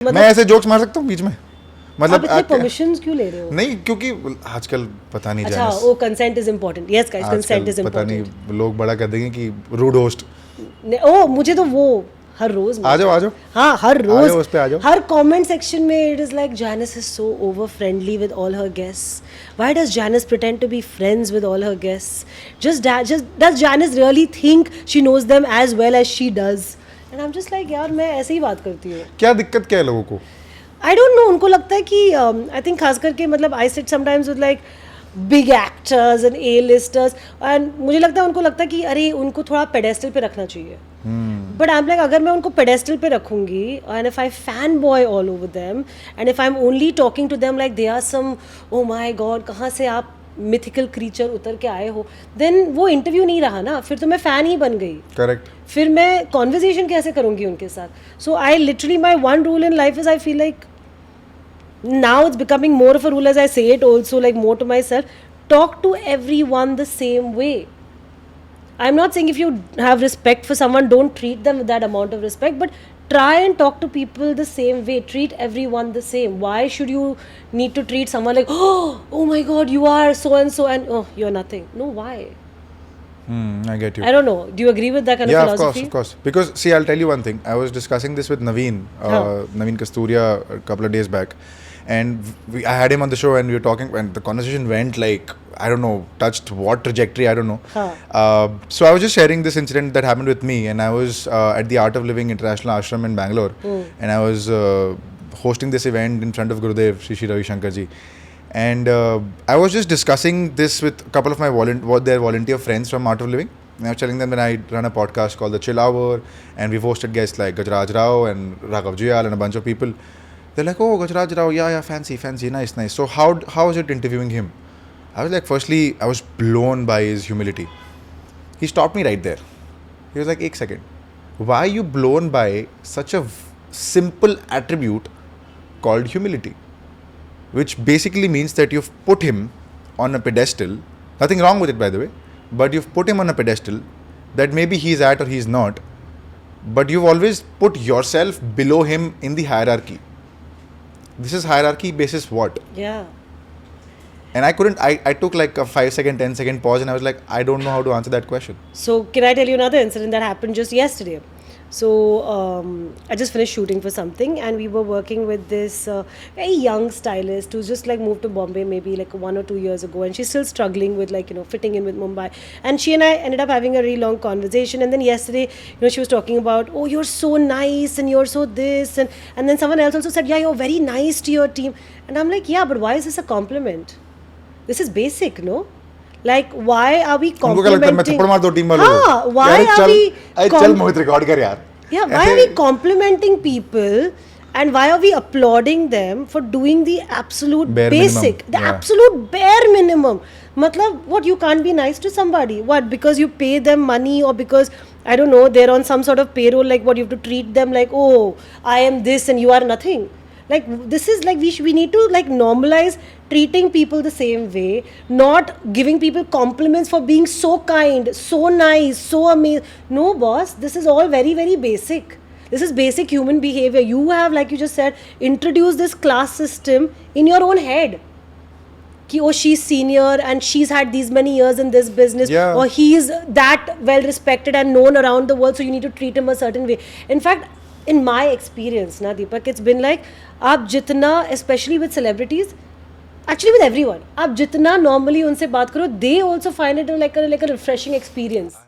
मैं ऐसे जोक्स मार सकता हूँ बीच में, मतलब आप परमिशंस क्यों ले रहे हो? नहीं, क्योंकि आजकल पता नहीं, अच्छा वो consent is important, yes guys consent is important. पता नहीं लोग बड़ा कर देंगे कि रूड होस्ट। ओ मुझे तो वो हर रोज आ जाओ हाँ हर रोज उस पे आ जाओ। हर कमेंट सेक्शन में it is like Janice is so over friendly with all her guests. Why does Janice pretend to be friends with all her guests? Just does Janice really think she knows them as well as she does? And I'm just like यार मैं ऐसे ही बात करती हूँ। क्या दिक्कत क्या है लोगों को? I don't know, उनको लगता है कि I think खास करके मतलब I sit sometimes with like big actors and A-listers and मुझे लगता है उनको लगता है कि अरे उनको थोड़ा पेडेस्टल पे रखना चाहिए। But I'm like अगर मैं उनको पेडेस्टल पे रखूंगी and if I fanboy all over them and if I'm only talking to them like they are some oh my god कहाँ से आप mythical creature उतर के आए हो, then वो इंटरव्यू नहीं रहा ना, फिर तो मैं फैन ही बन गई। करेक्ट। फिर मैं कॉन्वर्जेशन कैसे करूंगी उनके साथ? So I literally my one rule in life is I feel like now it's becoming more of a rule as I say it also like more to myself, talk to everyone the same way. I'm not saying if you have respect for someone don't treat them with that amount of respect, but try and talk to people the same way, treat everyone the same. Why should you need to treat someone like oh my god you are so and so and oh you're nothing? No, why? I get you. I don't know, do you agree with that kind of philosophy? Yeah, of course, because see I'll tell you one thing, I was discussing this with Naveen Kasturia a couple of days back, and I had him on the show and we were talking and the conversation went like I don't know, touched what trajectory I don't know. So I was just sharing this incident that happened with me, and I was at the Art of Living International Ashram in Bangalore, and I was hosting this event in front of Gurudev Shri Ravi Shankar ji, and I was just discussing this with a couple of my their volunteer friends from Art of Living. And I was telling them that I run a podcast called The Chill Hour, and we've hosted guests like Gajraj Rao and Raghav Jiyal and a bunch of people. They're like, oh, Gajraj Rao, yeah, fancy, nice. So how was it interviewing him? I was like, firstly, I was blown by his humility. He stopped me right there. He was like, 1 second. Why are you blown by such a simple attribute called humility? Which basically means that you've put him on a pedestal. Nothing wrong with it, by the way. But you've put him on a pedestal that maybe he's at or he's not. But you've always put yourself below him in the hierarchy. This is hierarchy basis what? Yeah. And I took like a 5 second, 10 second pause and I was like, I don't know how to answer that question. So can I tell you another incident that happened just yesterday? So I just finished shooting for something and we were working with this very young stylist who's just like moved to Bombay maybe like 1 or 2 years ago, and she's still struggling with like, you know, fitting in with Mumbai. And she and I ended up having a really long conversation, and then yesterday, you know, she was talking about, oh, you're so nice and you're so this, and then someone else also said, yeah, you're very nice to your team. And I'm like, yeah, but why is this a compliment? This is basic, no? Like, why are we complimenting? Why are we? Yeah, why are we complimenting people, and why are we applauding them for doing the absolute basic, the absolute bare minimum? Matlab, what, you can't be nice to somebody? What, because you pay them money, or because I don't know they're on some sort of payroll? Like, what, you have to treat them like, oh, I am this and you are nothing? Like, this is like we need to like normalize treating people the same way, not giving people compliments for being so kind, so nice, so amazing. No, boss, this is all very, very basic. This is basic human behavior. You have, like you just said, introduced this class system in your own head. Ki, oh, she's senior and she's had these many years in this business, or he's that well respected and known around the world, so you need to treat him a certain way. In fact, in my experience, na Deepak, it's been like, aap jitna, especially with celebrities, actually with everyone, aap jitna normally unse baat karo, they also find it like a refreshing experience.